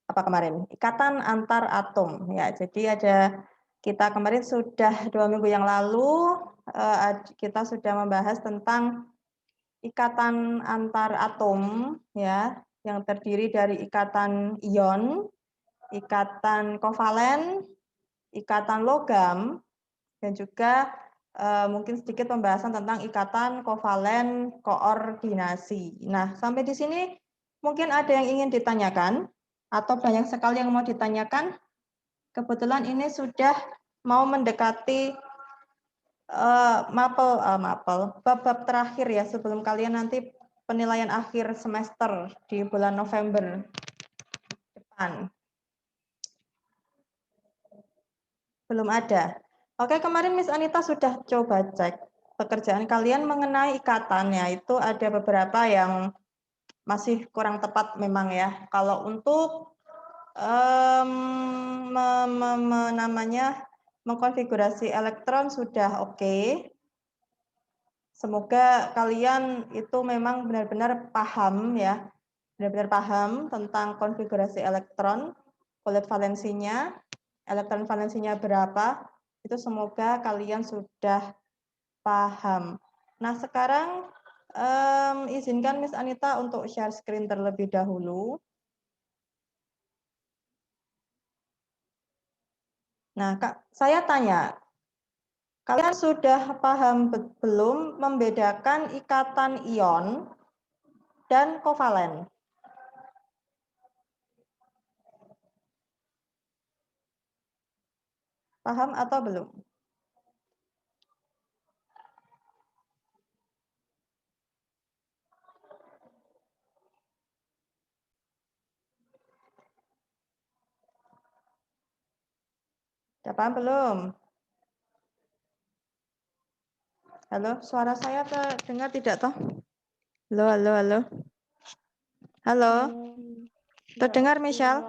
apa kemarin? Ikatan antar atom ya. Jadi kita kemarin sudah 2 minggu yang lalu kita sudah membahas tentang ikatan antar atom ya, yang terdiri dari ikatan ion, ikatan kovalen, ikatan logam, dan juga mungkin sedikit pembahasan tentang ikatan kovalen koordinasi. Nah, sampai di sini mungkin ada yang ingin ditanyakan atau banyak sekali yang mau ditanyakan. Kebetulan ini sudah mau mendekati bab-bab terakhir ya sebelum kalian nanti penilaian akhir semester di bulan November depan. Belum ada. Oke, kemarin Miss Anita sudah coba cek pekerjaan kalian mengenai ikatannya. Itu ada beberapa yang masih kurang tepat memang ya. Kalau untuk mengkonfigurasi elektron sudah oke. Semoga kalian itu memang benar-benar paham ya, benar-benar paham tentang konfigurasi elektron, kulit valensinya, elektron valensinya berapa, itu semoga kalian sudah paham. Nah, sekarang izinkan Miss Anita untuk share screen terlebih dahulu. Nah, Kak, saya tanya, kalian sudah paham belum membedakan ikatan ion dan kovalen? Paham atau belum? Sudah paham belum? Halo, suara saya terdengar tidak toh? Halo, halo, halo. Halo. Terdengar Michelle?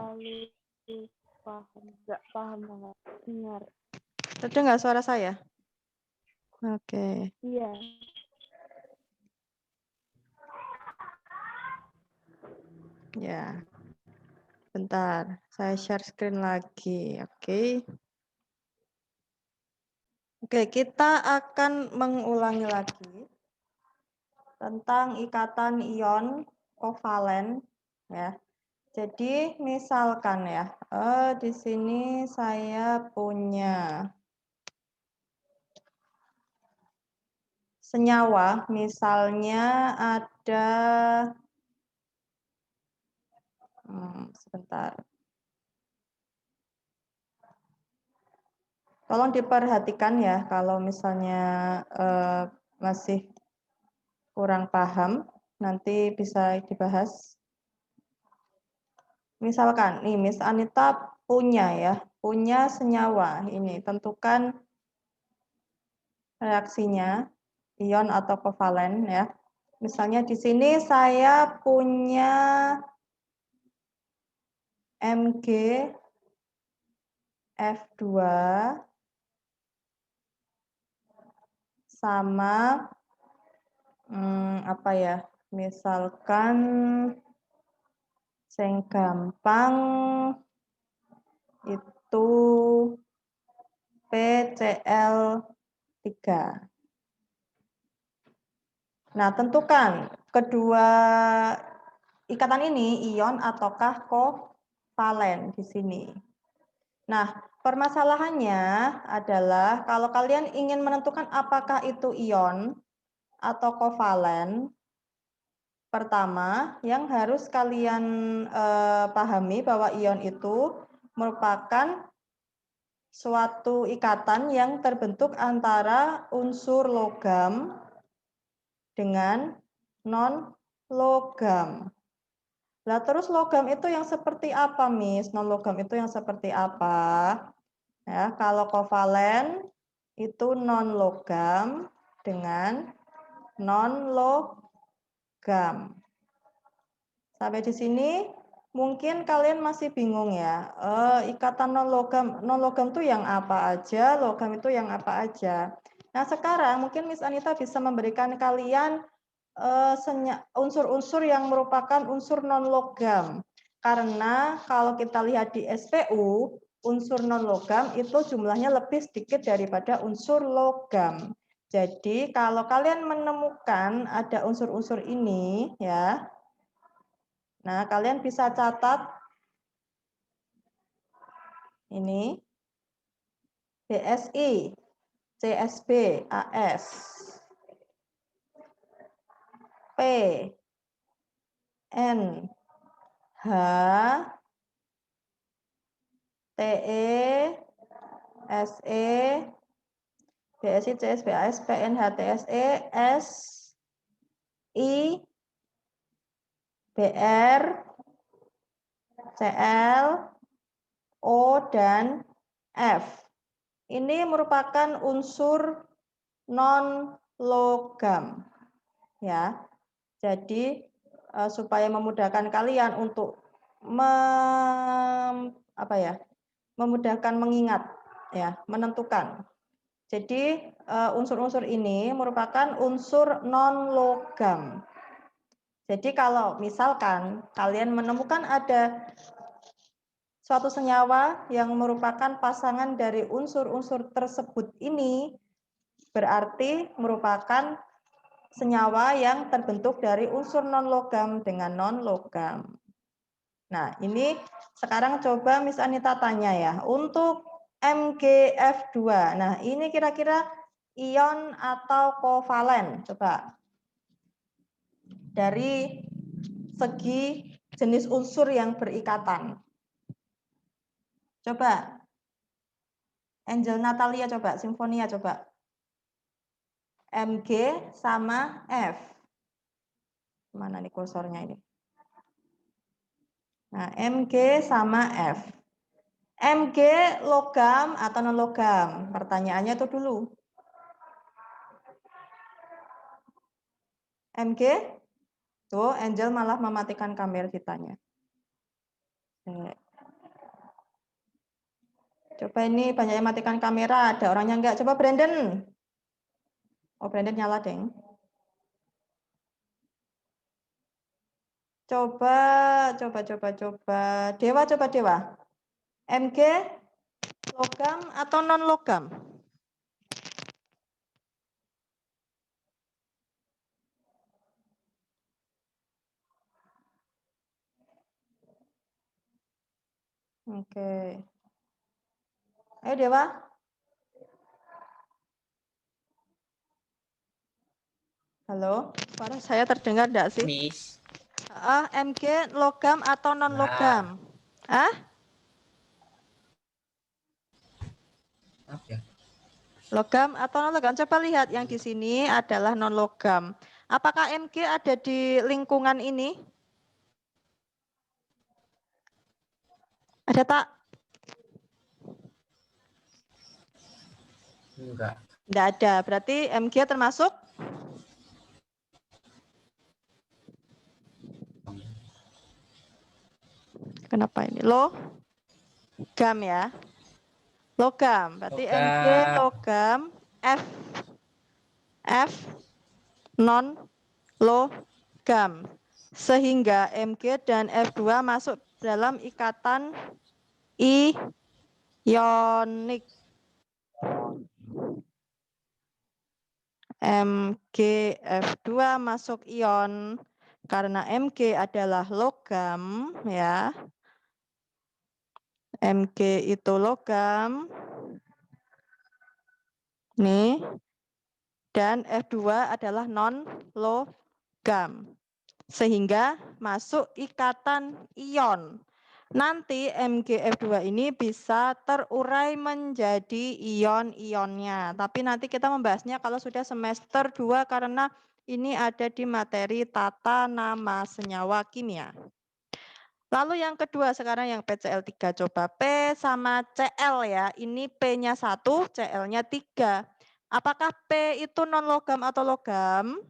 Nggak paham banget. Dengar. Terdengar suara saya? Oke. Iya. Ya. Bentar, saya share screen lagi. Oke. Oke, kita akan mengulangi lagi tentang ikatan ion kovalen ya. Jadi misalkan ya, di sini saya punya senyawa, misalnya ada sebentar. Tolong diperhatikan ya kalau misalnya masih kurang paham, nanti bisa dibahas. Misalkan nih Miss Anita punya senyawa ini, tentukan reaksinya ion atau kovalen ya. Misalnya di sini saya punya Mg F2 sama apa ya? Misalkan yang gampang itu PCl3. Nah, tentukan kedua ikatan ini ion ataukah kovalen di sini. Nah, permasalahannya adalah kalau kalian ingin menentukan apakah itu ion atau kovalen, pertama yang harus kalian pahami bahwa ion itu merupakan suatu ikatan yang terbentuk antara unsur logam dengan non-logam. Nah, terus logam itu yang seperti apa, Miss? Non-logam itu yang seperti apa? Ya, kalau kovalen itu non-logam dengan non-logam. Sampai di sini mungkin kalian masih bingung ya. Ikatan non-logam itu yang apa aja, logam itu yang apa aja. Nah, sekarang mungkin Miss Anita bisa memberikan kalian unsur-unsur yang merupakan unsur non-logam. Karena kalau kita lihat di SPU, unsur non-logam itu jumlahnya lebih sedikit daripada unsur logam. Jadi kalau kalian menemukan ada unsur-unsur ini, ya, nah kalian bisa catat ini BSI, CSB, AS, P, N, H, TE, SE, BSI, CSB, AS, PN, HTSE, S, I, BR, CL, O, dan F. Ini merupakan unsur non-logam. Ya, jadi supaya memudahkan kalian untuk memudahkan mengingat, ya, menentukan. Jadi unsur-unsur ini merupakan unsur non-logam. Jadi kalau misalkan kalian menemukan ada suatu senyawa yang merupakan pasangan dari unsur-unsur tersebut ini, berarti merupakan senyawa yang terbentuk dari unsur non-logam dengan non-logam. Nah, ini sekarang coba Miss Anita tanya ya, untuk MgF2. Nah, ini kira-kira ion atau kovalen? Coba. Dari segi jenis unsur yang berikatan. Coba. Angel Natalia coba, Simfonia coba. Mg sama F. Mana nih kursornya ini? Nah, Mg sama F. Mg logam atau non logam? Pertanyaannya itu dulu. Mg? Tuh, Angel malah mematikan kamera kitanya. Coba ini banyak yang matikan kamera, ada orangnya enggak? Coba Brandon. Oh, Brandon nyala, deng. Coba. Dewa, coba Dewa. Mg logam atau non logam? Oke. Ayo Dewa. Halo, suara saya terdengar enggak sih? Miss. Mg logam atau non logam? Maaf ya. Logam atau non logam? Coba lihat yang di sini adalah non logam. Apakah Mg ada di lingkungan ini? Ada tak? Enggak. Enggak ada. Berarti Mg termasuk? Kenapa ini? Logam ya. Logam. Berarti Mg logam, F non logam. Sehingga Mg dan F2 masuk dalam ikatan ionik. MgF2 masuk ion karena Mg adalah logam, ya. Mg itu logam. Nih. Dan F2 adalah non logam. Sehingga masuk ikatan ion. Nanti MgF2 ini bisa terurai menjadi ion-ionnya. Tapi nanti kita membahasnya kalau sudah semester 2 karena ini ada di materi tata nama senyawa kimia. Lalu yang kedua sekarang yang PCl3. Coba P sama Cl ya. Ini P-nya 1, Cl-nya 3. Apakah P itu non logam atau logam?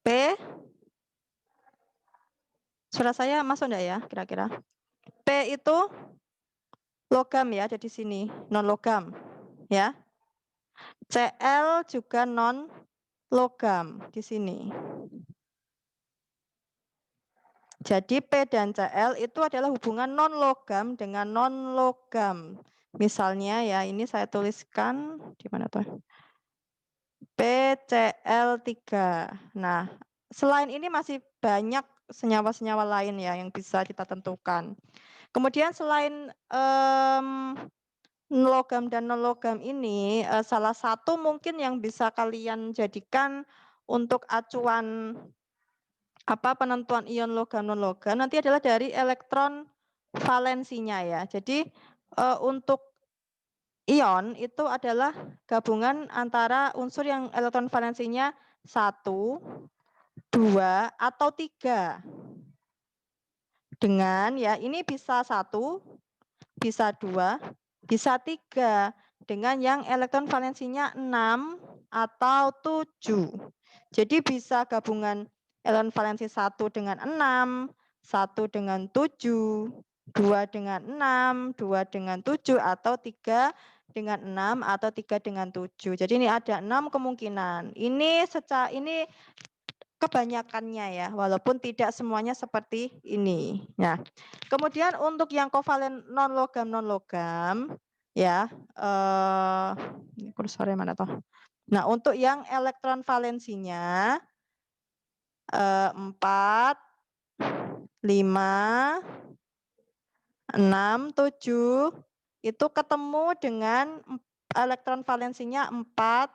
P? Suara saya masuk enggak ya kira-kira? P itu logam ya, ada di sini, non logam. Ya. Cl juga non logam di sini. Jadi P dan Cl itu adalah hubungan non logam dengan non logam. Misalnya ya, ini saya tuliskan di mana tuh? PCl3. Nah, selain ini masih banyak senyawa-senyawa lain ya yang bisa kita tentukan. Kemudian selain logam dan non logam ini, salah satu mungkin yang bisa kalian jadikan untuk acuan penentuan ion logam non logam nanti adalah dari elektron valensinya ya. Jadi untuk ion itu adalah gabungan antara unsur yang elektron valensinya 1, 2, atau 3. Dengan ya ini bisa 1, bisa 2, bisa 3. Dengan yang elektron valensinya 6 atau 7. Jadi bisa gabungan elektron valensi 1 dengan 6, 1 dengan 7, 2 dengan 6, 2 dengan 7, atau 3 dengan 6 atau 3 dengan 7. Jadi ini ada 6 kemungkinan. Ini kebanyakannya ya, walaupun tidak semuanya seperti ini. Nah, kemudian untuk yang kovalen non logam ya, kursornya mana toh? Nah, untuk yang elektron valensinya 4, 5, 6, 7 itu ketemu dengan elektron valensinya 4,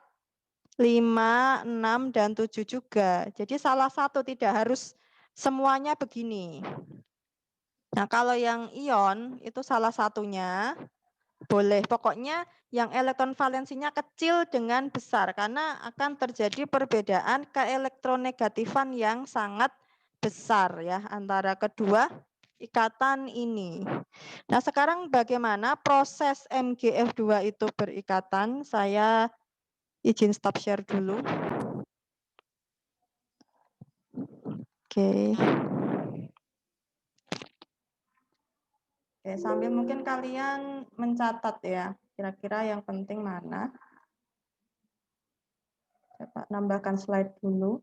5, 6, dan 7 juga. Jadi salah satu, tidak harus semuanya begini. Nah, kalau yang ion itu salah satunya boleh. Pokoknya yang elektron valensinya kecil dengan besar karena akan terjadi perbedaan keelektronegatifan yang sangat besar ya antara kedua ikatan ini. Nah, sekarang bagaimana proses MgF2 itu berikatan? Saya izin stop share dulu. Oke. Oke, sambil mungkin kalian mencatat ya, kira-kira yang penting mana. Coba nambahkan slide dulu.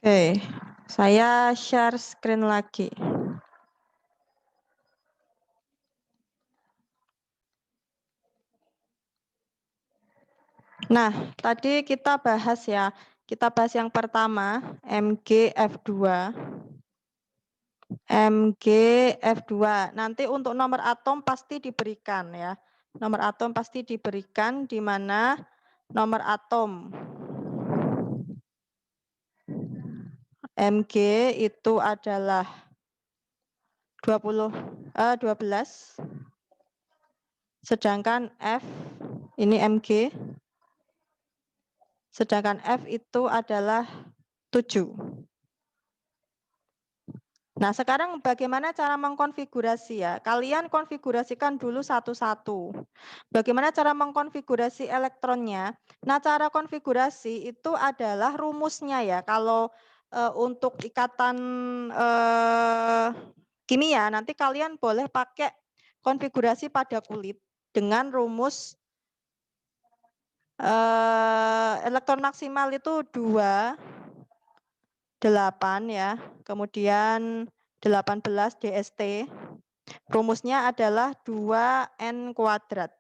Oke, saya share screen lagi. Nah, tadi kita bahas ya, kita bahas yang pertama, MgF2. MgF2. Nanti untuk nomor atom pasti diberikan ya. Nomor atom pasti diberikan di mana nomor atom Mg itu adalah 12, sedangkan F ini Mg, sedangkan F itu adalah 7. Nah, sekarang bagaimana cara mengkonfigurasi ya? Kalian konfigurasikan dulu satu-satu. Bagaimana cara mengkonfigurasi elektronnya? Nah, cara konfigurasi itu adalah rumusnya ya. Kalau untuk ikatan kimia, nanti kalian boleh pakai konfigurasi pada kulit dengan rumus elektron maksimal itu 2, 8 ya, kemudian 18 DST. Rumusnya adalah 2N kuadrat.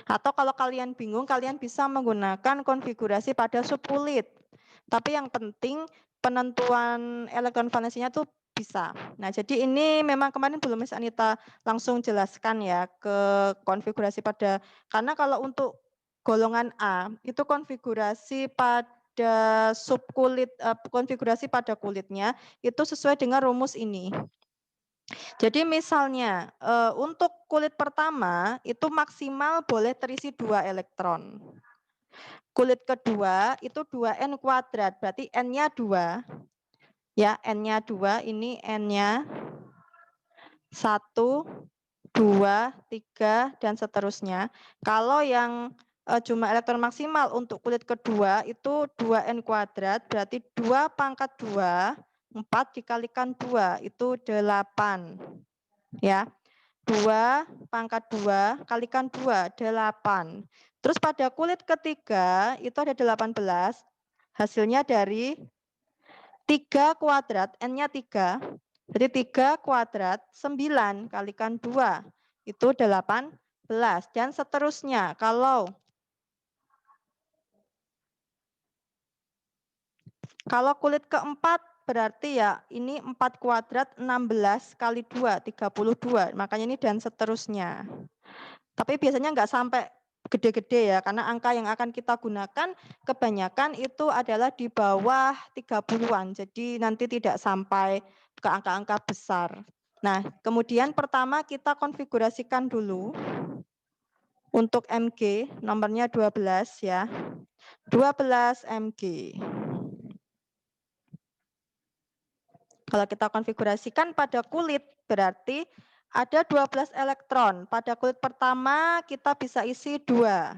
Atau kalau kalian bingung, kalian bisa menggunakan konfigurasi pada subkulit. Tapi yang penting penentuan elektron valensinya tuh bisa. Nah, jadi ini memang kemarin belum Miss Anita langsung jelaskan ya ke konfigurasi pada, karena kalau untuk golongan A itu konfigurasi pada subkulit, konfigurasi pada kulitnya itu sesuai dengan rumus ini. Jadi misalnya untuk kulit pertama itu maksimal boleh terisi 2 elektron. Kulit kedua itu 2N kuadrat, berarti N-nya 2. Ya, N-nya 2, ini N-nya 1, 2, 3, dan seterusnya. Kalau yang jumlah elektron maksimal untuk kulit kedua itu 2N kuadrat, berarti 2 pangkat 2, 4 dikalikan 2, itu 8. Ya, 2 pangkat 2 kalikan 2, 8. Terus pada kulit ketiga itu ada 18, hasilnya dari 3 kuadrat, N-nya 3, jadi 3 kuadrat, 9 kalikan 2, itu 18. Dan seterusnya, kalau kulit keempat berarti ya ini 4 kuadrat 16 kali 2, 32. Makanya ini dan seterusnya. Tapi biasanya nggak sampai gede-gede ya, karena angka yang akan kita gunakan kebanyakan itu adalah di bawah 30-an. Jadi nanti tidak sampai ke angka-angka besar. Nah, kemudian pertama kita konfigurasikan dulu untuk mg, nomornya 12 ya. 12 mg. Kalau kita konfigurasikan pada kulit berarti ada 12 elektron. Pada kulit pertama kita bisa isi 2.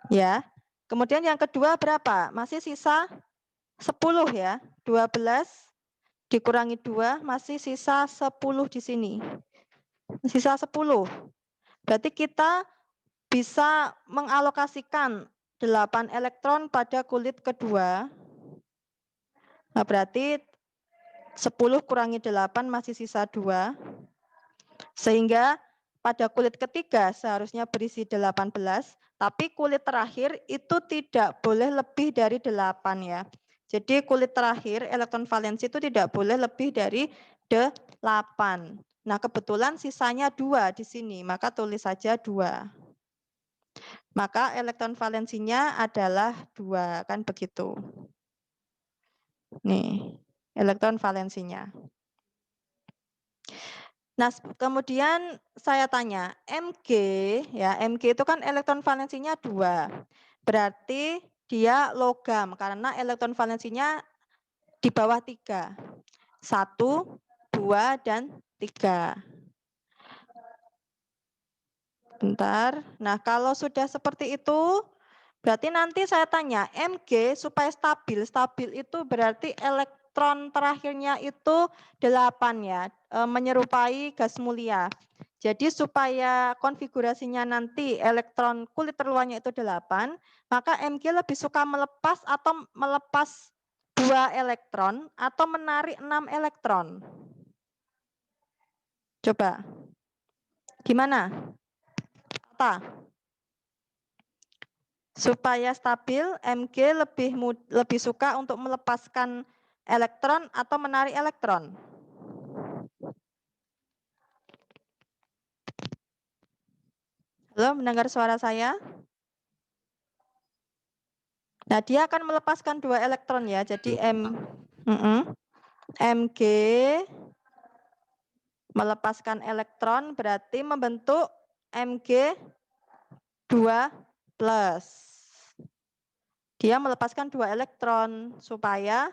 Ya. Kemudian yang kedua berapa? Masih sisa 10 ya. 12 dikurangi 2 masih sisa 10 di sini. Sisa 10. Berarti kita bisa mengalokasikan 8 elektron pada kulit kedua. Nah, berarti 10 kurangi 8 masih sisa 2. Sehingga pada kulit ketiga seharusnya berisi 18, tapi kulit terakhir itu tidak boleh lebih dari 8 ya. Jadi kulit terakhir elektron valensi itu tidak boleh lebih dari 8. Nah, kebetulan sisanya 2 di sini, maka tulis saja 2. Maka elektron valensinya adalah 2, kan begitu. Nih, elektron valensinya. Nah, kemudian saya tanya, Mg ya, Mg itu kan elektron valensinya 2. Berarti dia logam karena elektron valensinya di bawah 3. 1, 2 dan 3. Bentar. Nah, kalau sudah seperti itu, berarti nanti saya tanya, Mg supaya stabil. Stabil itu berarti elektron terakhirnya itu 8 ya, menyerupai gas mulia. Jadi supaya konfigurasinya nanti elektron kulit terluarnya itu 8, maka Mg lebih suka melepas atau melepas 2 elektron atau menarik 6 elektron. Coba. Gimana? Apa? Supaya stabil, Mg lebih suka untuk melepaskan elektron atau menarik elektron. Halo, mendengar suara saya? Nah, dia akan melepaskan 2 elektron ya. Jadi Mg melepaskan elektron berarti membentuk Mg 2+. Dia melepaskan 2 elektron supaya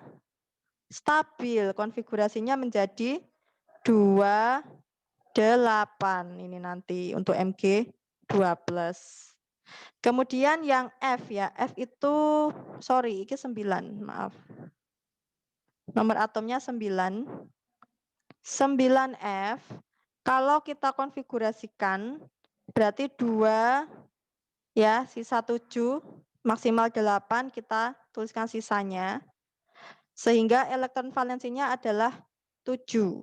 stabil, konfigurasinya menjadi 2, 8 ini nanti untuk Mg 2+. Kemudian yang F ya, F itu sorry, ini 9, maaf. Nomor atomnya 9. 9F kalau kita konfigurasikan berarti 2 ya, sisa 7, maksimal 8 kita tuliskan sisanya. Sehingga elektron valensinya adalah 7.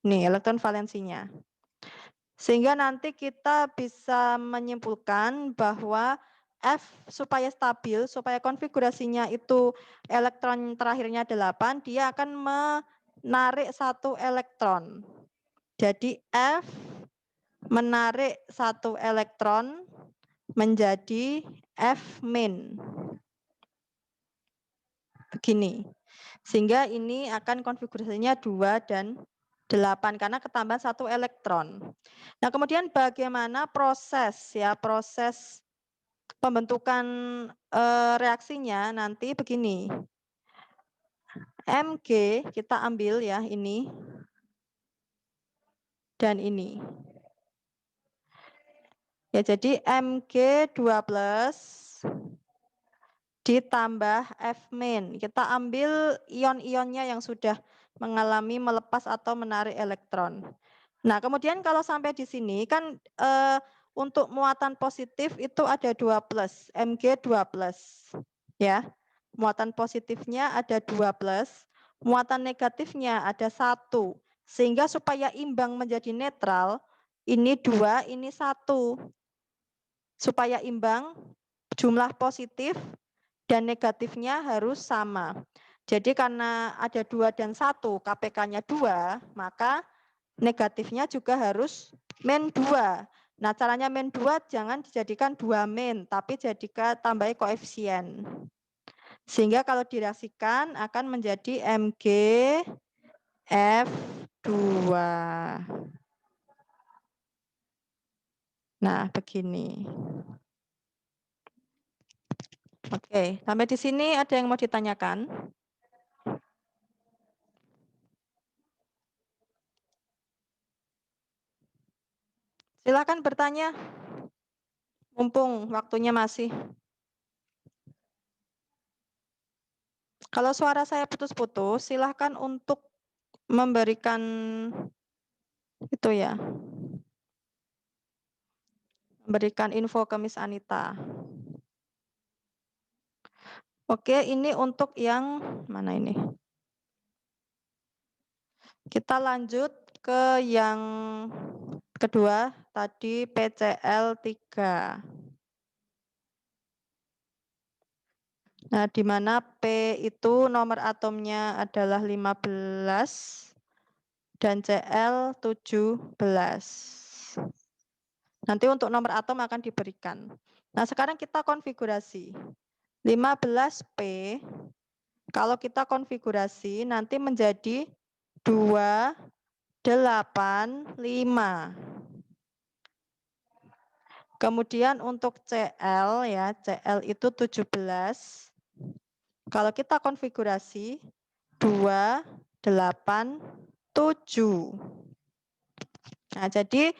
Nih, elektron valensinya. Sehingga nanti kita bisa menyimpulkan bahwa F supaya stabil, supaya konfigurasinya itu elektron terakhirnya 8, dia akan menarik 1 elektron. Jadi F menarik 1 elektron menjadi F-min. Begini. Sehingga ini akan konfigurasinya 2 dan 8 karena ketambahan 1 elektron. Nah, kemudian bagaimana proses pembentukan reaksinya nanti begini. Mg kita ambil ya ini dan ini. Ya, jadi Mg2+ ditambah F-min. Kita ambil ion-ionnya yang sudah mengalami melepas atau menarik elektron. Nah, kemudian kalau sampai di sini kan untuk muatan positif itu ada 2+, Mg2+. Ya. Muatan positifnya ada 2+, muatan negatifnya ada 1. Sehingga supaya imbang menjadi netral, ini 2, ini 1. Supaya imbang, jumlah positif dan negatifnya harus sama. Jadi karena ada 2 dan 1, KPK-nya 2, maka negatifnya juga harus min 2. Nah, caranya min 2 jangan dijadikan 2 min, tapi jadikan tambahi koefisien. Sehingga kalau direaksikan akan menjadi MgF2. Nah, begini. Oke, sampai di sini ada yang mau ditanyakan? Silakan bertanya. Mumpung waktunya masih. Kalau suara saya putus-putus, silakan untuk memberikan itu ya. Memberikan info ke Miss Anita. Oke, ini untuk yang mana ini? Kita lanjut ke yang kedua, tadi PCl3. Nah, di mana P itu nomor atomnya adalah 15 dan Cl 17. Nanti untuk nomor atom akan diberikan. Nah, sekarang kita konfigurasi. 15P, kalau kita konfigurasi nanti menjadi 285. Kemudian untuk Cl ya, Cl itu 17. Kalau kita konfigurasi 287. Nah, jadi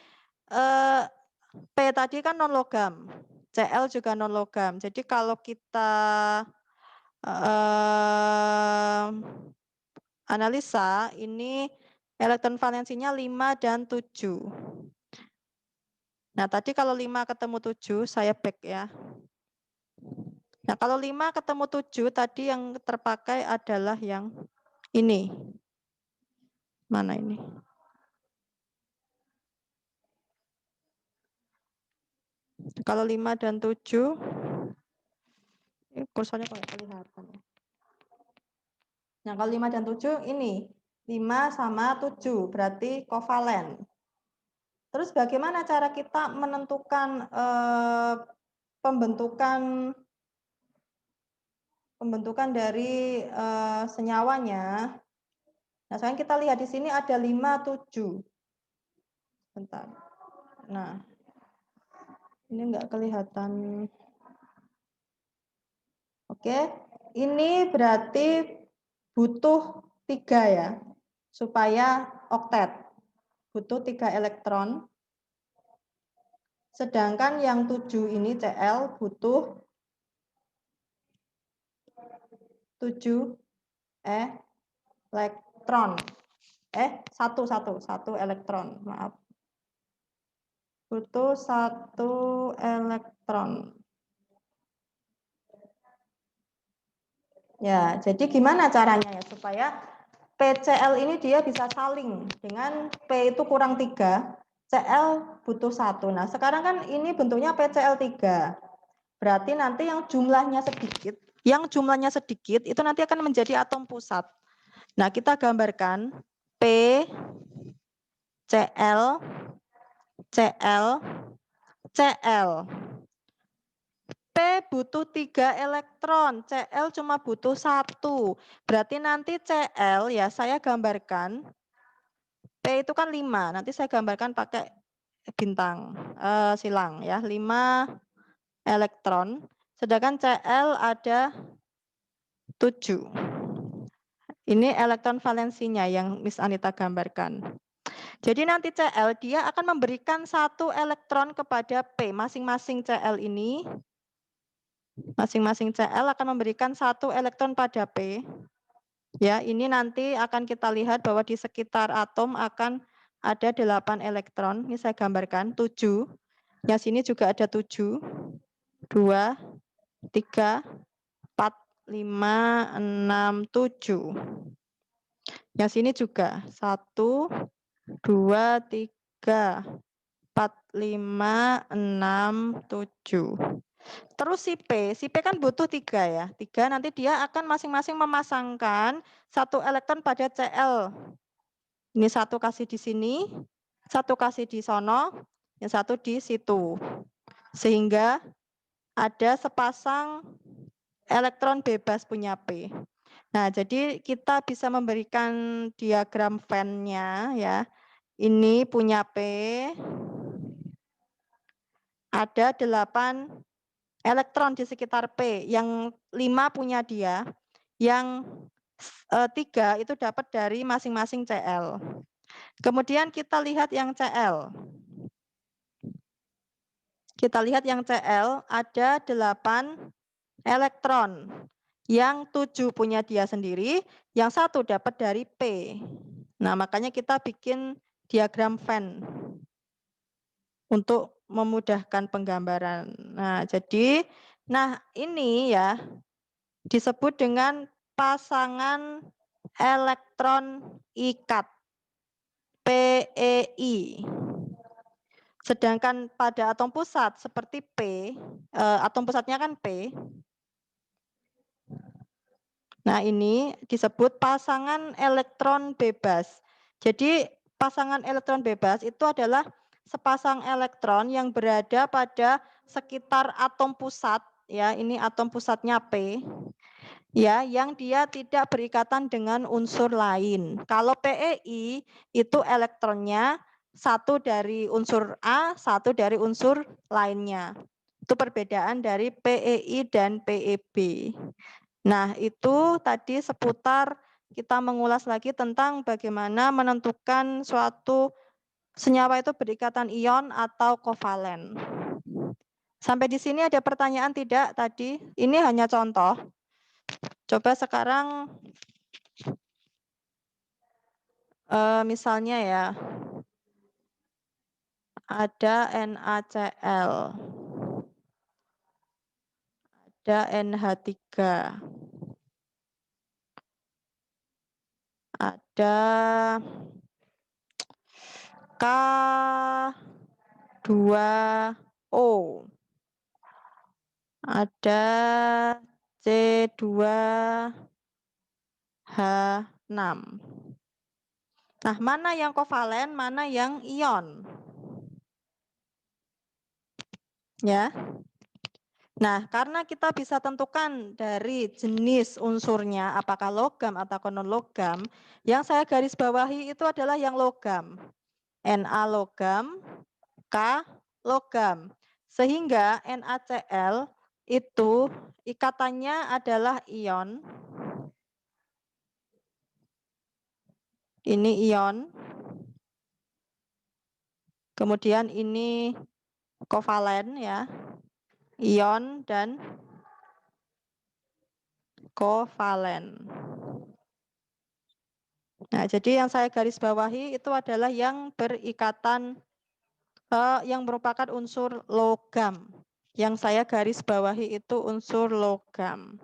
P tadi kan non logam, Cl juga non logam. Jadi kalau kita analisa ini elektron valensinya 5 dan 7. Nah, tadi kalau 5 ketemu 7, saya back ya. Nah, kalau 5 ketemu 7, tadi yang terpakai adalah yang ini. Mana ini? Kalau 5 dan 7, ini kursornya kok nggak kelihatan. Nah, kalau 5 dan 7 ini. 5 sama 7, berarti kovalen. Terus bagaimana cara kita menentukan pembentukan dari senyawanya? Nah, sekarang kita lihat di sini ada 5, 7. Bentar. Nah, ini enggak kelihatan. Oke, ini berarti butuh 3 ya, supaya oktet. Butuh 3 elektron. Sedangkan yang 7 ini Cl butuh 7 elektron. Satu elektron, maaf. Butuh 1 elektron. Ya, jadi gimana caranya ya supaya PCl ini dia bisa saling dengan P itu kurang 3, Cl butuh 1. Nah, sekarang kan ini bentuknya PCl3. Berarti nanti yang jumlahnya sedikit itu nanti akan menjadi atom pusat. Nah, kita gambarkan P, Cl, Cl, Cl. P butuh 3 elektron, Cl cuma butuh 1. Berarti nanti Cl ya saya gambarkan, P itu kan 5, nanti saya gambarkan pakai bintang silang ya, 5 elektron. Sedangkan Cl ada 7. Ini elektron valensinya yang Miss Anita gambarkan. Jadi nanti Cl dia akan memberikan 1 elektron kepada P. Masing-masing Cl ini, masing-masing Cl akan memberikan 1 elektron pada P. Ya, ini nanti akan kita lihat bahwa di sekitar atom akan ada 8 elektron. Ini saya gambarkan 7. Yang sini juga ada 7. 2, 3, 4, 5, 6, 7. Yang sini juga 1, 2, 3, 4, 5, 6, 7. Terus si P kan butuh 3 ya. 3 nanti dia akan masing-masing memasangkan 1 elektron pada Cl. Ini 1 kasih di sini, 1 kasih di sono, yang 1 di situ. Sehingga ada sepasang elektron bebas punya P. Nah, jadi kita bisa memberikan diagram Venn-nya ya. Ini punya P, ada 8 elektron di sekitar P, yang 5 punya dia, yang 3 itu dapat dari masing-masing Cl. Kemudian kita lihat yang Cl. Kita lihat yang Cl ada 8 elektron, yang 7 punya dia sendiri, yang 1 dapat dari P. Nah, makanya kita bikin diagram Venn untuk memudahkan penggambaran. Nah, jadi ini ya disebut dengan pasangan elektron ikat, PEI. Sedangkan pada atom pusat seperti P, atom pusatnya kan P. Nah, ini disebut pasangan elektron bebas. Jadi pasangan elektron bebas itu adalah sepasang elektron yang berada pada sekitar atom pusat, ya, ini atom pusatnya P. Ya, yang dia tidak berikatan dengan unsur lain. Kalau PEI itu elektronnya 1 dari unsur A, 1 dari unsur lainnya. Itu perbedaan dari PEI dan PEB. Nah, itu tadi seputar kita mengulas lagi tentang bagaimana menentukan suatu senyawa itu berikatan ion atau kovalen. Sampai di sini ada pertanyaan tidak tadi? Ini hanya contoh. Coba sekarang misalnya ya, ada NaCl, ada NH3, ada K2O, ada C2H6. Nah, mana yang kovalen, mana yang ion? Ya. Nah, karena kita bisa tentukan dari jenis unsurnya, apakah logam atau non logam, yang saya garis bawahi itu adalah yang logam. Na logam, K logam. Sehingga NaCl itu ikatannya adalah ion. Ini ion. Kemudian ini kovalen ya. Ion dan kovalen. Nah, jadi yang saya garis bawahi itu adalah yang berikatan yang merupakan unsur logam. Yang saya garis bawahi itu unsur logam.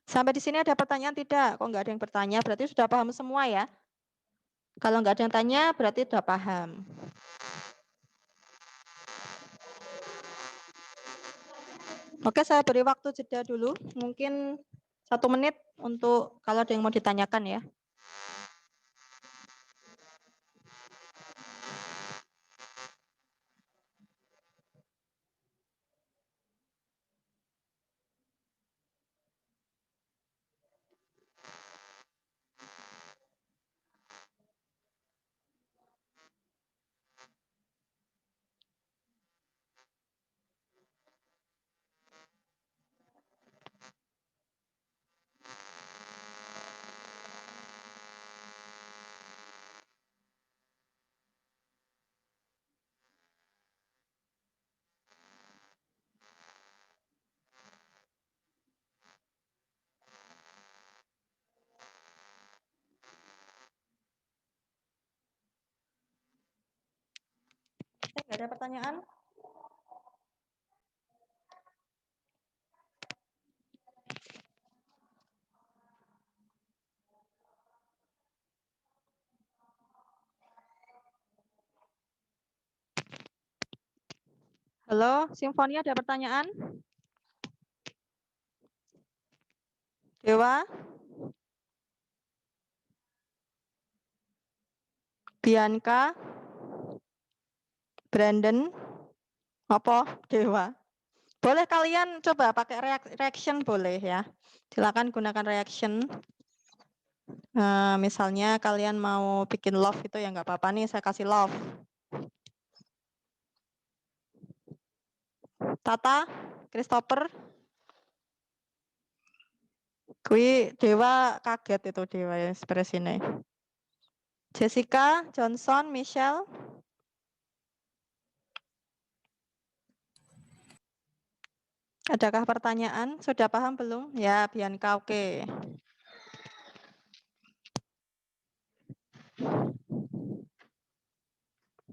Sampai di sini ada pertanyaan tidak? Kok nggak ada yang bertanya? Berarti sudah paham semua ya? Kalau nggak ada yang tanya, berarti sudah paham. Oke, saya beri waktu jeda dulu. Mungkin 1 menit untuk kalau ada yang mau ditanyakan ya. Ada pertanyaan? Halo, Simfoni ada pertanyaan? Dewa? Bianca? Brandon? Apa? Dewa? Boleh kalian coba pakai reaction boleh ya. Silakan gunakan reaction. Misalnya kalian mau bikin love itu ya nggak apa-apa nih, saya kasih love. Tata? Christopher? Kui Dewa kaget itu Dewa ya ekspresinya. Jessica, Johnson, Michelle. Adakah pertanyaan? Sudah paham belum? Ya, Bianca oke.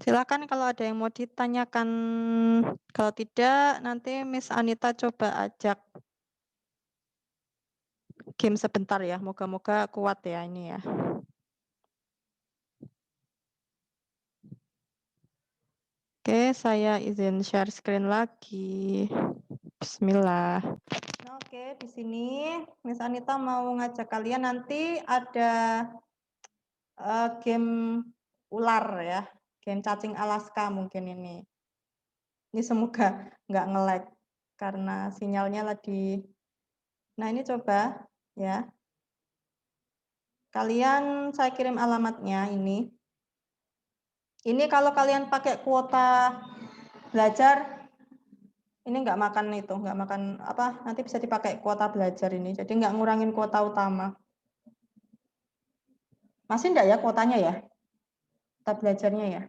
Silakan kalau ada yang mau ditanyakan. Kalau tidak, nanti Miss Anita coba ajak game sebentar ya. Moga-moga kuat ya ini ya. Oke, saya izin share screen lagi. Bismillah. Nah, oke, di sini Miss Anita mau ngajak kalian nanti ada game ular ya. Game cacing Alaska mungkin ini. Ini semoga nggak nge-lag karena sinyalnya lagi. Nah, ini coba ya. Kalian saya kirim alamatnya ini. Ini kalau kalian pakai kuota belajar, ini nggak makan itu, nggak makan apa, nanti bisa dipakai kuota belajar ini. Jadi nggak ngurangin kuota utama. Masih enggak ya kuotanya ya? Kuota belajarnya ya?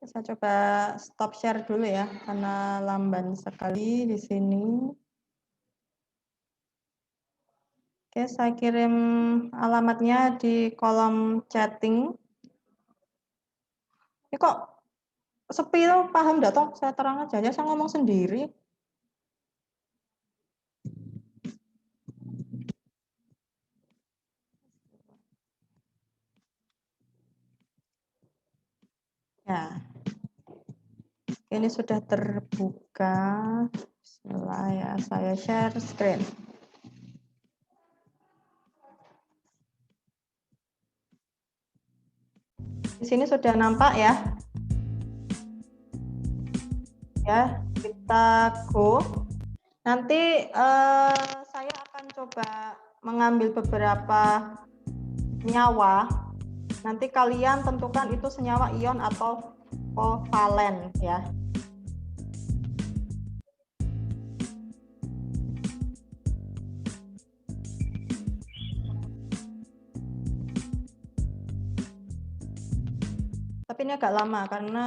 Saya coba stop share dulu ya, karena lamban sekali di sini. Oke, saya kirim alamatnya di kolom chatting. Ini kok sepi tuh, paham enggak toh? Saya terang aja, saya ngomong sendiri. Ya, ini sudah terbuka. Bismillah ya, saya share screen. Di sini sudah nampak ya. Ya, kita go. Nanti saya akan coba mengambil beberapa senyawa. Nanti kalian tentukan itu senyawa ion atau kovalen ya. Tapi ini agak lama karena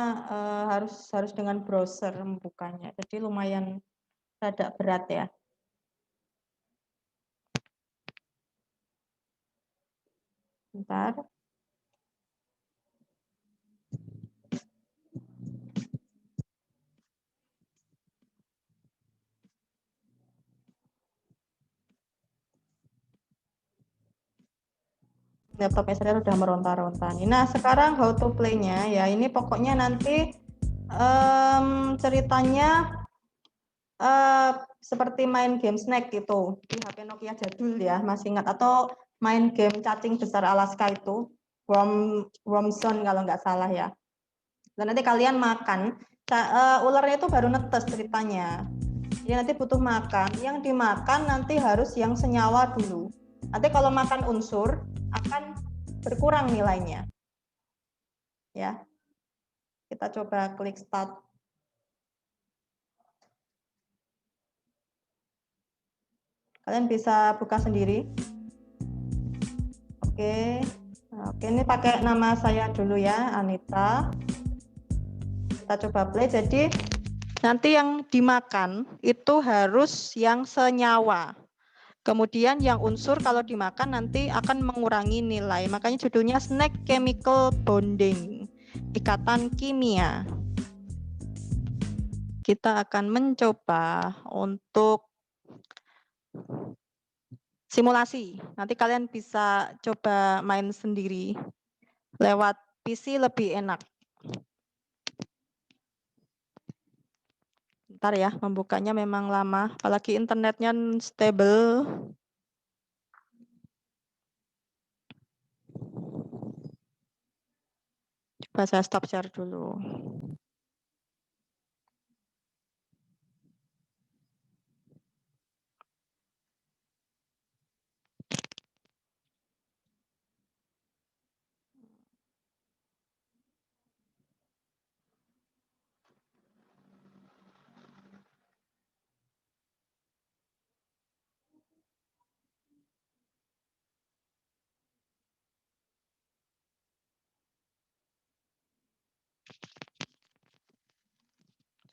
harus dengan browser membukanya. Jadi lumayan rada berat ya. Bentar. Laptopnya saya sudah meronta-ronta. Nah, sekarang how to play-nya ya. Ini pokoknya nanti ceritanya seperti main game snack gitu di HP Nokia jadul ya, masih ingat? Atau main game cacing besar Alaska itu, Wormzone kalau nggak salah ya. Dan nanti kalian makan, ularnya itu baru netes ceritanya. Jadi nanti butuh makan, yang dimakan nanti harus yang senyawa dulu. Nanti kalau makan unsur akan berkurang nilainya. Ya. Kita coba klik start. Kalian bisa buka sendiri. Oke. Oke, ini pakai nama saya dulu ya, Anita. Kita coba play. Jadi nanti yang dimakan itu harus yang senyawa. Kemudian yang unsur kalau dimakan nanti akan mengurangi nilai. Makanya judulnya snack chemical bonding, ikatan kimia. Kita akan mencoba untuk simulasi. Nanti kalian bisa coba main sendiri. Lewat PC lebih enak. Bentar ya, membukanya memang lama, apalagi internetnya stable. Coba saya stop share dulu.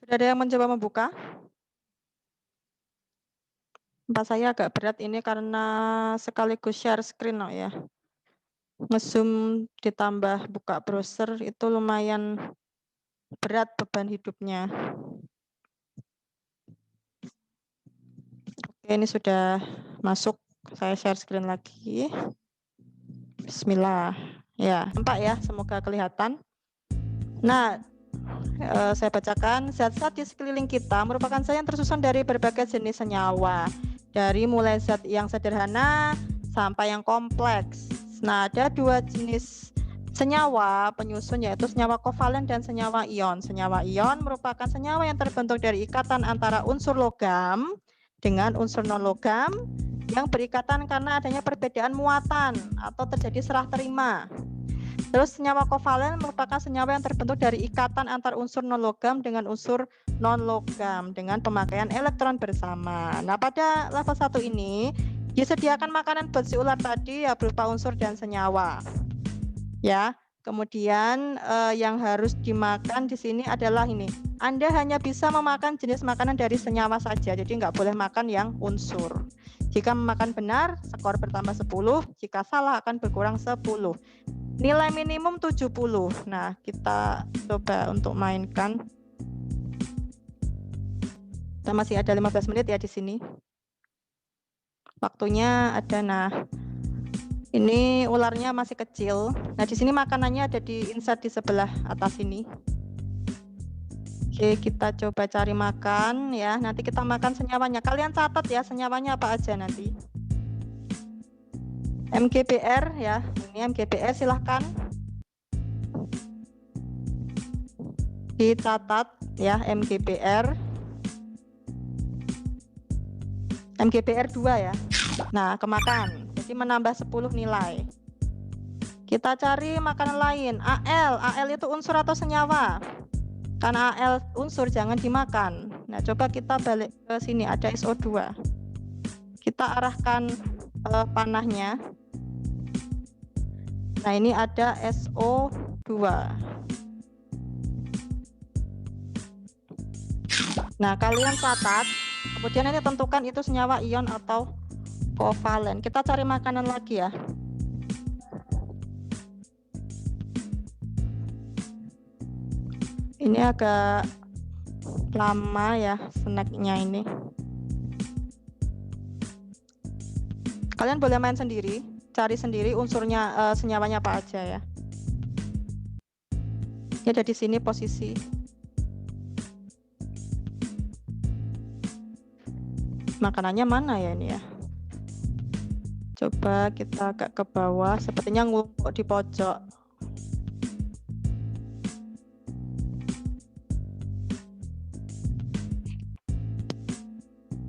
Sudah ada yang mencoba membuka? Tempat saya agak berat ini karena sekaligus share screen ya. Nge-zoom ditambah buka browser itu lumayan berat beban hidupnya. Oke, ini sudah masuk. Saya share screen lagi. Bismillah. Ya, nampak ya, semoga kelihatan. Nah, saya bacakan, zat-zat di sekeliling kita merupakan zat yang tersusun dari berbagai jenis senyawa. Dari mulai zat yang sederhana sampai yang kompleks. Nah, ada dua jenis senyawa penyusun yaitu senyawa kovalen dan senyawa ion. Senyawa ion merupakan senyawa yang terbentuk dari ikatan antara unsur logam dengan unsur non-logam yang berikatan karena adanya perbedaan muatan atau terjadi serah terima. Terus senyawa kovalen merupakan senyawa yang terbentuk dari ikatan antar unsur non-logam dengan unsur non-logam dengan pemakaian elektron bersama. Nah, pada level 1 ini disediakan makanan buat si ular tadi ya berupa unsur dan senyawa. Ya, kemudian yang harus dimakan di sini adalah ini. Anda hanya bisa memakan jenis makanan dari senyawa saja, jadi nggak boleh makan yang unsur. Jika memakan benar, skor bertambah 10, jika salah akan berkurang 10. Nilai minimum 70. Nah, kita coba untuk mainkan. Kita masih ada 15 menit ya di sini. Waktunya ada. Nah, ini ularnya masih kecil. Nah, di sini makanannya ada di insert di sebelah atas ini. Oke, kita coba cari makan ya. Nanti kita makan senyawanya. Kalian catat ya senyawanya apa aja nanti. MGBR ya. Ini MGBR silahkan dicatat ya, MGBR 2 ya. Nah, kemakan. Jadi menambah 10 nilai. Kita cari makanan lain. AL itu unsur atau senyawa? Karena AL unsur jangan dimakan. Nah, coba kita balik ke sini, ada SO2. Kita arahkan panahnya. Nah, ini ada SO2. Nah, kalian catat, kemudian ini tentukan itu senyawa ion atau kovalen. Kita cari makanan lagi ya. Ini agak lama ya snacknya ini. Kalian boleh main sendiri, cari sendiri unsurnya, senyawanya apa aja ya. Ini ada di sini posisi. Makanannya mana ya ini ya? Coba kita agak ke bawah, sepertinya ngumpul di pojok.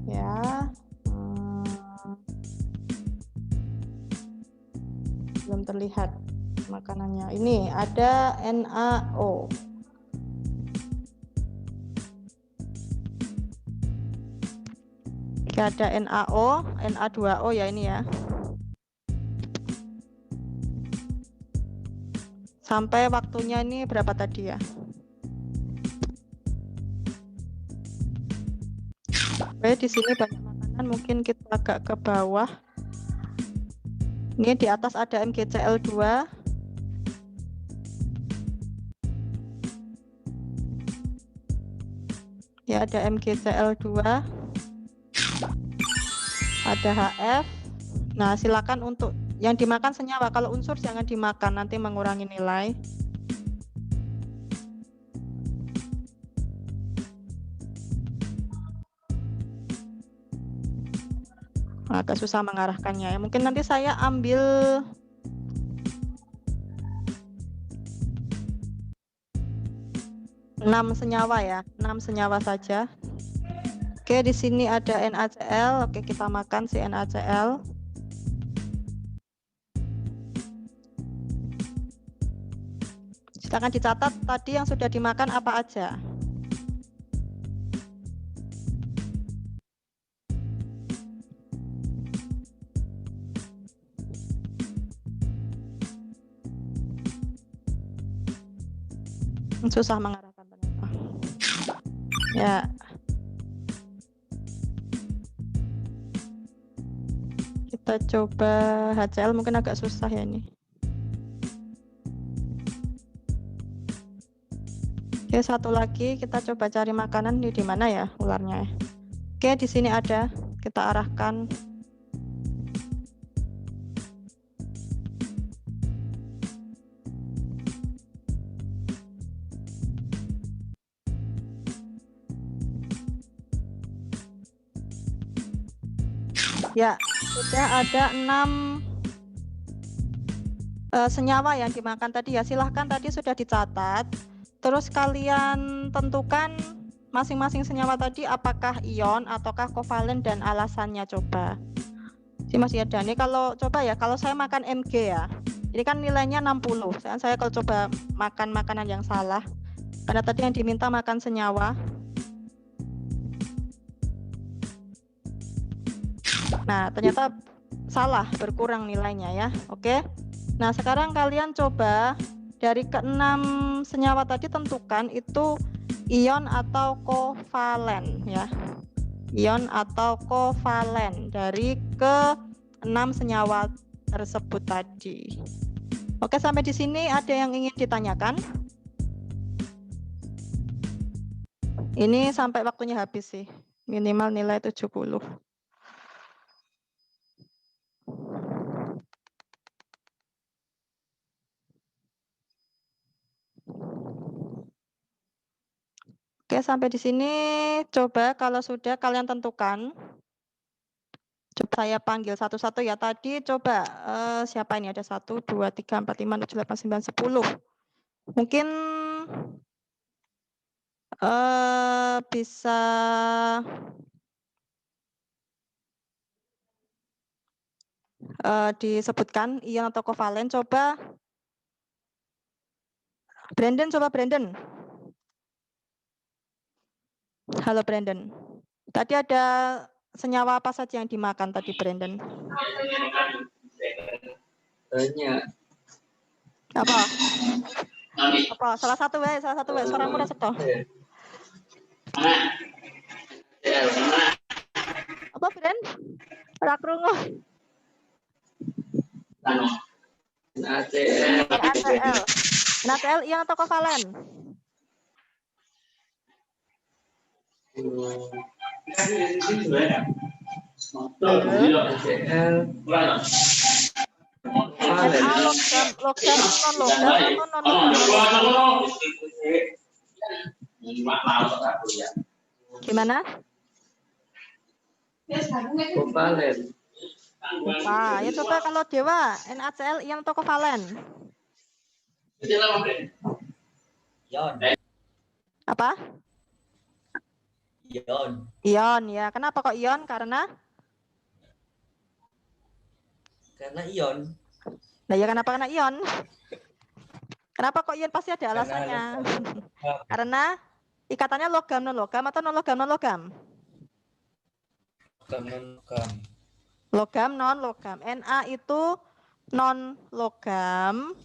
Ya. Belum terlihat makanannya. Ini ada NaO. Oke, ada NaO, Na2O ya ini ya. Sampai waktunya ini berapa tadi ya? Oke, di sini banyak makanan kanan, mungkin kita agak ke bawah. Ini di atas ada MgCl2. Ya, ada MgCl2. Ada HF. Nah, silakan untuk yang dimakan senyawa. Kalau unsur jangan dimakan, nanti mengurangi nilai. Agak susah mengarahkannya ya. Mungkin nanti saya ambil enam senyawa ya, 6 senyawa saja. Oke, di sini ada NaCl. Oke, kita makan si NaCl. Silakan dicatat tadi yang sudah dimakan apa aja. Susah mengarahkan ternyata. Ya. Kita coba HCl, mungkin agak susah ya ini. Oke, satu lagi kita coba cari makanan di mana ya ularnya. Oke, di sini ada. Kita arahkan. Ya, sudah ada 6 senyawa yang dimakan tadi ya. Silahkan, tadi sudah dicatat. Terus kalian tentukan masing-masing senyawa tadi apakah ion ataukah kovalen dan alasannya coba. Si masih ada nih, kalau coba ya, kalau saya makan Mg ya. Ini kan nilainya 60. Saya kalau coba makan makanan yang salah. Karena tadi yang diminta makan senyawa. Nah, ternyata salah, berkurang nilainya ya. Oke. Nah, sekarang kalian coba dari ke-6 senyawa tadi tentukan itu ion atau kovalen ya. Ion atau kovalen dari ke-6 senyawa tersebut tadi. Oke, sampai di sini ada yang ingin ditanyakan? Ini sampai waktunya habis sih. Minimal nilai 70. Oke, sampai di sini coba kalau sudah kalian tentukan. Coba saya panggil satu-satu ya. Tadi coba siapa ini? Ada 1, 2, 3, 4, 5, 6, 7, 8, 9, 10. Mungkin bisa disebutkan ion atau kovalen. Coba Brandon, coba Brandon. Halo Brandon. Tadi ada senyawa apa saja yang dimakan tadi Brandon? Apa? Apa? Salah satu wae, suaramu rasa toh. Apa Brand? Ora krungu. NaCl. NaCl ion atau kovalen? Na logam non logam atau non logam? Gimana? Kovalen. Wah, ya coba kalau Dewa NaCl ion atau kovalen? Ion. Apa? Ion. Ion ya. Kenapa kok ion? Karena ion. Nah ya kenapa karena ion? Kenapa kok ion? Pasti ada alasannya. Karena ikatannya logam non logam atau non logam non logam? Logam non logam. Na itu non logam.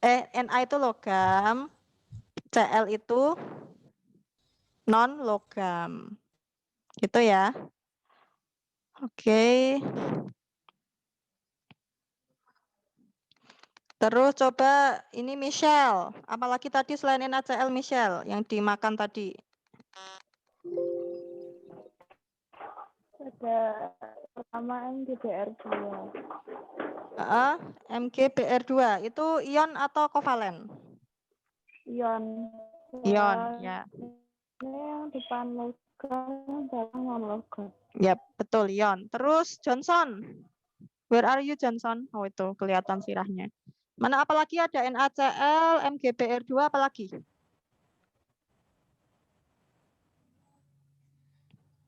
Na itu logam. Cl itu non logam. Gitu ya. Oke. Terus coba ini Michelle. Apalagi tadi selain NaCl Michelle yang dimakan tadi. Ada pertama MgBr2. MgBr2 itu ion atau kovalen? Ion. Ion, ya. Ini yang depan logam, belakang non logam. Yap, betul ion. Terus Johnson. Where are you Johnson? Oh itu kelihatan sirahnya. Mana apalagi ada NaCl, MgBr2 apalagi?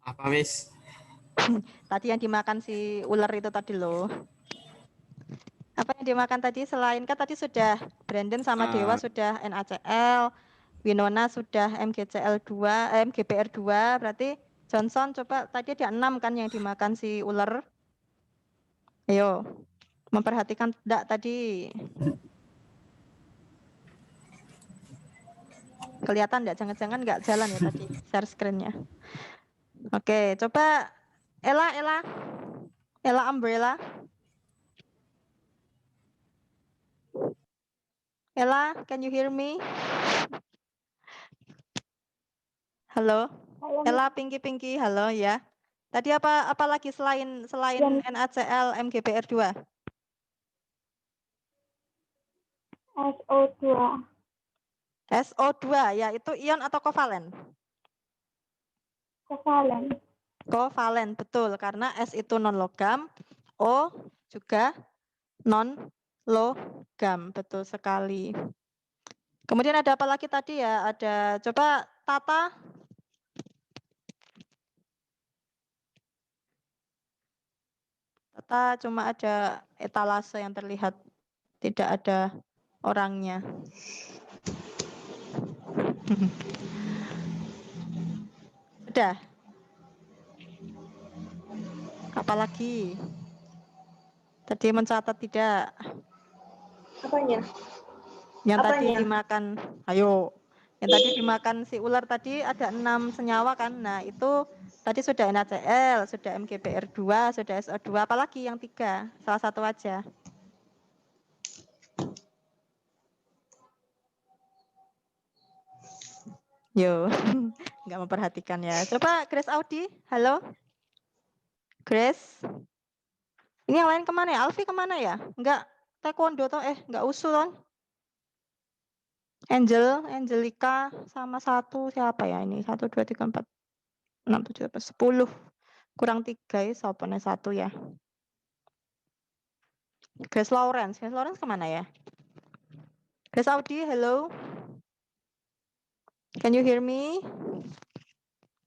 Apa, Miss? Tadi yang dimakan si ular itu tadi loh. Apa yang dimakan tadi selain kan tadi sudah Brandon sama Dewa sudah NaCl, Winona sudah MgBr2, berarti Johnson coba tadi ada 6 kan yang dimakan si ular. Ayo, memperhatikan enggak tadi? Kelihatan enggak? Jangan-jangan enggak jalan ya tadi share screen-nya. Oke, coba Ella Umbrella. Ella, can you hear me? Halo? Halo, Ella, Pinky, halo ya. Tadi apa lagi selain NaCl, MgBr2? SO2. SO2 ya, itu ion atau kovalen? Kovalen. Kovalen, betul. Karena S itu non logam, O juga non logam, betul sekali. Kemudian ada apa lagi tadi ya? Ada coba Tata. Tata cuma ada etalase yang terlihat, tidak ada orangnya. Sudah. Apalagi? Tadi mencatat tidak? Apanya? Yang tadi Apanya? dimakan, ayo. Yang tadi dimakan si ular tadi ada 6 senyawa kan. Nah, itu tadi sudah NaCl, sudah MgBr2, sudah SO2, apalagi yang 3? Salah satu aja. Yo, nggak memperhatikan ya. Coba Grace Audi, halo. Grace. Ini yang lain kemana ya? Alfi kemana ya? Enggak taekwondo toh? Enggak usul kan? Angelica sama satu siapa ya ini? 1, 2, 3, 4, 6, 7, 8, 10. Kurang 3 ya, sopannya 1 ya. Grace Lawrence kemana ya? Grace Audi, hello. Can you hear me?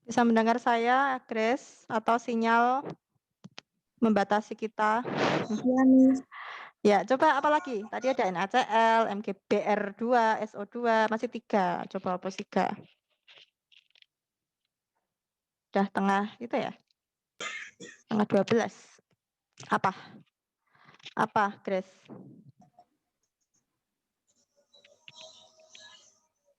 Bisa mendengar saya, Grace? Atau sinyal membatasi kita? Ya, Miss. Ya, coba apa lagi? Tadi ada NaCl, MgBr2, SO2, masih 3. Coba hapus 3. Udah tengah itu ya? Tengah 12. Apa? Apa, Grace?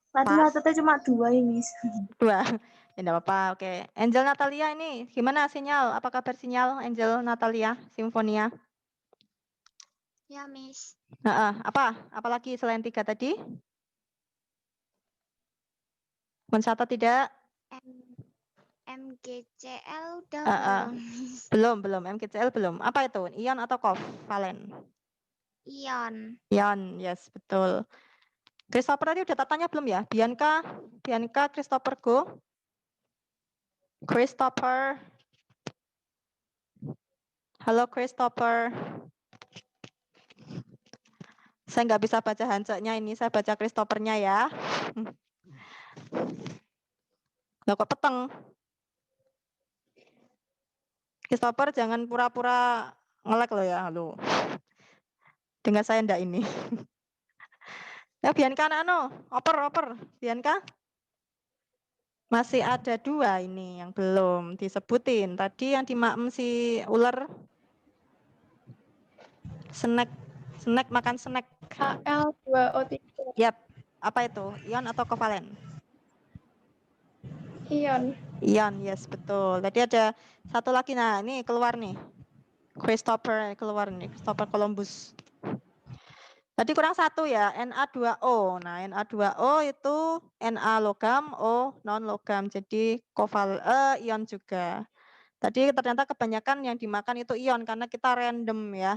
Tadi Pas. nyatetnya cuma 2 ya, Miss. 2. Ya enggak apa-apa, oke. Angel Natalia ini gimana sinyal? Apa kabar sinyal Angel Natalia, Simfonia? Ya, Miss. Apa? Apalagi selain 3 tadi? Mencatat tidak? MgCl udah belum? Belum. MgCl belum. Apa itu? Ion atau kovalen? Ion. Ion, yes, betul. Christopher tadi udah tanya belum ya? Bianca, Christopher go. Christopher. Halo Christopher. Saya nggak bisa baca hancurnya ini, saya baca Christopher-nya ya. Loh kok peteng? Christopher jangan pura-pura nge-lag loh ya, halo. Dengar saya ndak ini. Ya Bianca oper. Bianca? Masih ada 2 ini yang belum disebutin. Tadi yang dimakan si ular. Snack makan snack. Al2O3. Yap. Apa itu? Ion atau kovalen? Ion. Ion, yes betul. Tadi ada satu lagi, nah ini keluar nih. Christopher keluar nih, Christopher Columbus. Tadi kurang satu ya, Na2O. Nah, Na2O itu Na logam, O non logam. Jadi ion juga. Tadi ternyata kebanyakan yang dimakan itu ion karena kita random ya.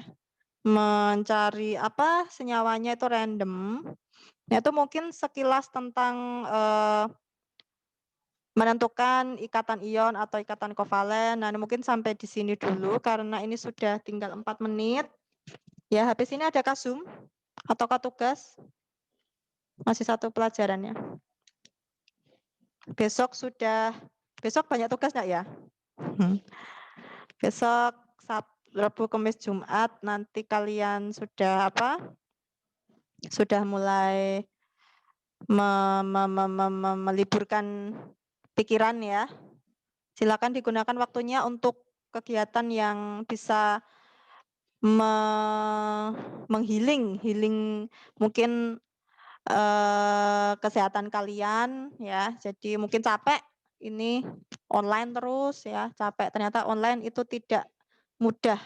Mencari apa senyawanya itu random. Nah, itu mungkin sekilas tentang menentukan ikatan ion atau ikatan kovalen. Nah, mungkin sampai di sini dulu karena ini sudah tinggal 4 menit. Ya, habis ini ada kasum ataukah tugas? Masih satu pelajarannya. Besok banyak tugas enggak ya? Besok Rabu, Kamis, Jumat nanti kalian sudah apa? Sudah mulai meliburkan pikiran ya. Silakan digunakan waktunya untuk kegiatan yang bisa menghealing mungkin kesehatan kalian ya. Jadi mungkin capek ini online terus ya, capek. Ternyata online itu tidak mudah.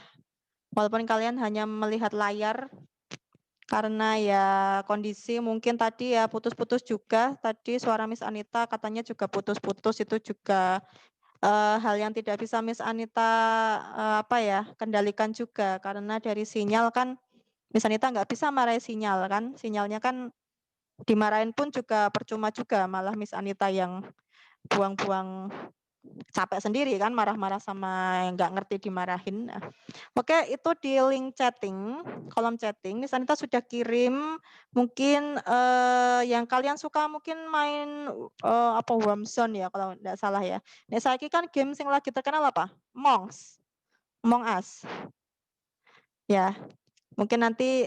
Walaupun kalian hanya melihat layar karena ya kondisi mungkin tadi ya putus-putus juga. Tadi suara Miss Anita katanya juga putus-putus, itu juga hal yang tidak bisa Miss Anita kendalikan juga karena dari sinyal kan Miss Anita nggak bisa marahin sinyal kan, sinyalnya kan dimarahin pun juga percuma juga, malah Miss Anita yang buang-buang capek sendiri kan, marah-marah sama yang nggak ngerti dimarahin. Nah, oke, itu di link chatting, kolom chatting. Miss Anita sudah kirim. Mungkin yang kalian suka mungkin main Wormzone ya kalau nggak salah ya. Nek saiki kan game yang lagi terkenal apa? Among Us. Ya, mungkin nanti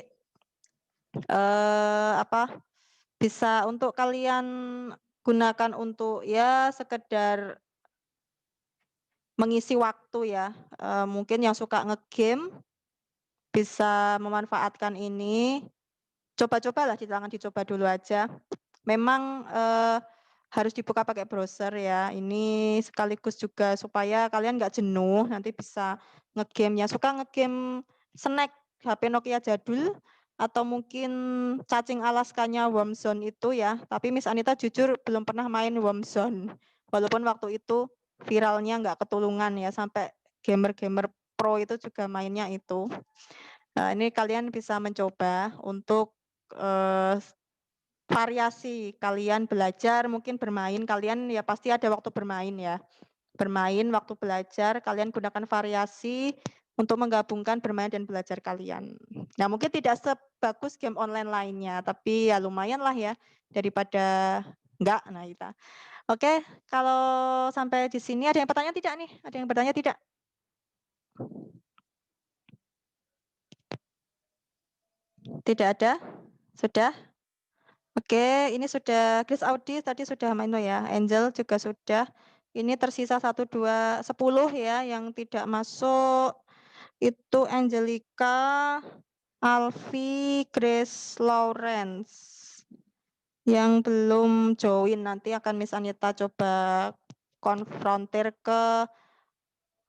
bisa untuk kalian gunakan untuk ya sekedar mengisi waktu ya. Mungkin yang suka ngegame bisa memanfaatkan ini. Coba-cobalah, jangan dicoba dulu aja. Memang harus dibuka pakai browser ya. Ini sekaligus juga supaya kalian nggak jenuh, nanti bisa ngegame. Yang suka ngegame snack HP Nokia jadul atau mungkin cacing Alaskanya Wormzone itu ya. Tapi Miss Anita jujur belum pernah main Wormzone. Walaupun waktu itu viralnya nggak ketulungan ya, sampai gamer-gamer pro itu juga mainnya itu. Nah, ini kalian bisa mencoba untuk variasi kalian belajar, mungkin bermain, kalian ya pasti ada waktu bermain ya. Bermain, waktu belajar, kalian gunakan variasi untuk menggabungkan bermain dan belajar kalian. Nah, mungkin tidak sebagus game online lainnya, tapi ya lumayan lah ya, daripada enggak. Nah, kita. Oke, kalau sampai di sini ada yang bertanya tidak nih? Ada yang bertanya tidak? Tidak ada? Sudah? Oke, ini sudah Chris Audi tadi sudah main ya, Angel juga sudah. Ini tersisa 1, 2, 10 ya yang tidak masuk. Itu Angelica, Alfi, Grace, Lawrence. Yang belum join nanti akan Miss Anita coba konfrontir ke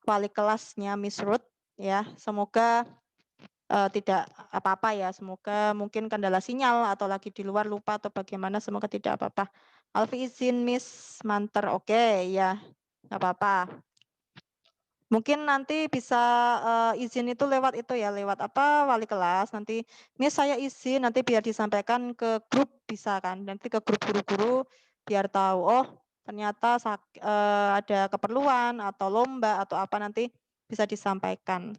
wali kelasnya Miss Ruth ya. Semoga tidak apa-apa ya, semoga mungkin kendala sinyal atau lagi di luar lupa atau bagaimana, semoga tidak apa-apa. Alfi izin Miss Manter, oke ya, nggak apa-apa. Mungkin nanti bisa izin itu lewat itu ya, lewat apa wali kelas, nanti Miss saya izin, nanti biar disampaikan ke grup bisa kan, nanti ke grup guru-guru biar tahu, oh ternyata ada keperluan atau lomba atau apa, nanti bisa disampaikan.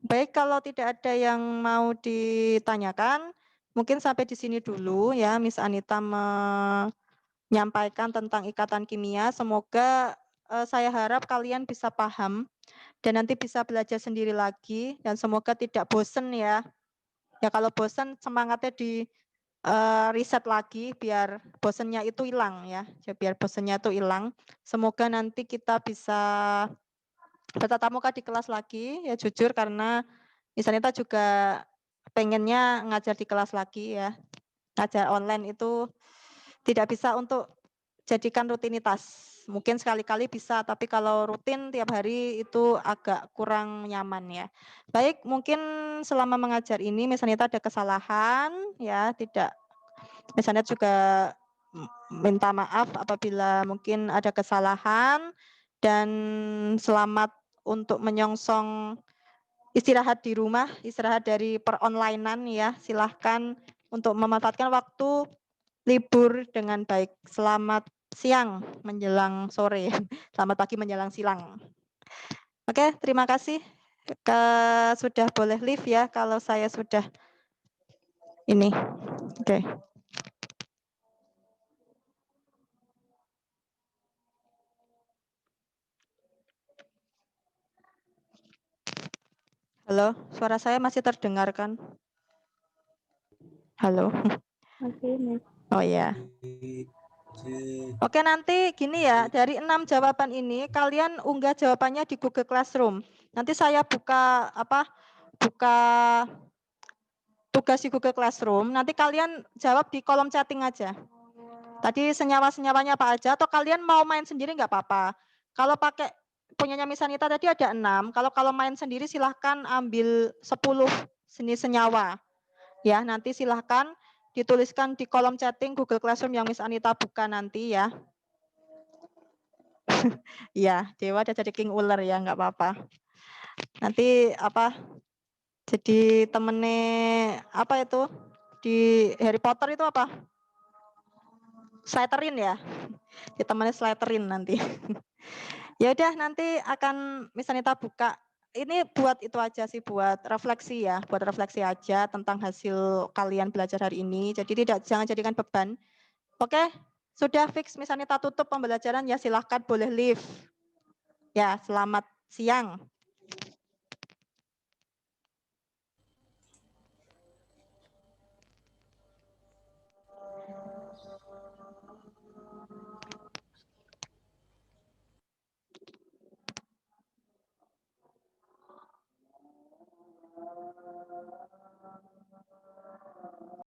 Baik, kalau tidak ada yang mau ditanyakan, mungkin sampai di sini dulu ya, Miss Anita menyampaikan tentang ikatan kimia. Semoga saya harap kalian bisa paham dan nanti bisa belajar sendiri lagi, dan semoga tidak bosen ya. Ya kalau bosen semangatnya di riset lagi biar bosennya itu hilang ya, biar bosennya itu hilang. Semoga nanti kita bisa bertatap muka di kelas lagi ya, jujur karena Miss Anita juga pengennya ngajar di kelas lagi ya. Ngajar online itu tidak bisa untuk jadikan rutinitas. Mungkin sekali-kali bisa, tapi kalau rutin tiap hari itu agak kurang nyaman ya. Baik, mungkin selama mengajar ini Miss Anita ada kesalahan ya, tidak. Miss Anita juga minta maaf apabila mungkin ada kesalahan, dan selamat untuk menyongsong istirahat di rumah, istirahat dari peronlinean ya. Silahkan untuk memanfaatkan waktu libur dengan baik. Selamat siang menjelang sore, selamat pagi menjelang siang. Oke, terima kasih. Sudah boleh live ya kalau saya sudah ini. Oke. Halo, suara saya masih terdengar kan? Halo. Masih, Miss. Oh ya. Oke, nanti gini ya, dari 6 jawaban ini kalian unggah jawabannya di Google Classroom. Nanti saya buka tugas di Google Classroom, nanti kalian jawab di kolom chatting aja. Tadi senyawa-senyawanya apa aja, atau kalian mau main sendiri nggak apa-apa. Kalau pakai punyanya Miss Anita tadi ada 6, kalau main sendiri silahkan ambil 10 jenis senyawa. Ya, nanti silahkan dituliskan di kolom chatting Google Classroom yang Miss Anita buka nanti ya. Ya, Dewa udah jadi king ular ya, nggak apa-apa. Nanti jadi temennya apa itu di Harry Potter itu apa? Slytherin ya, di temennya Slytherin nanti. Ya udah, nanti akan Miss Anita buka. Ini buat itu aja sih, buat refleksi ya, buat refleksi aja tentang hasil kalian belajar hari ini. Jadi jangan jadikan beban. Oke, sudah fix Miss Anita tutup pembelajaran ya, silahkan boleh leave. Ya, selamat siang.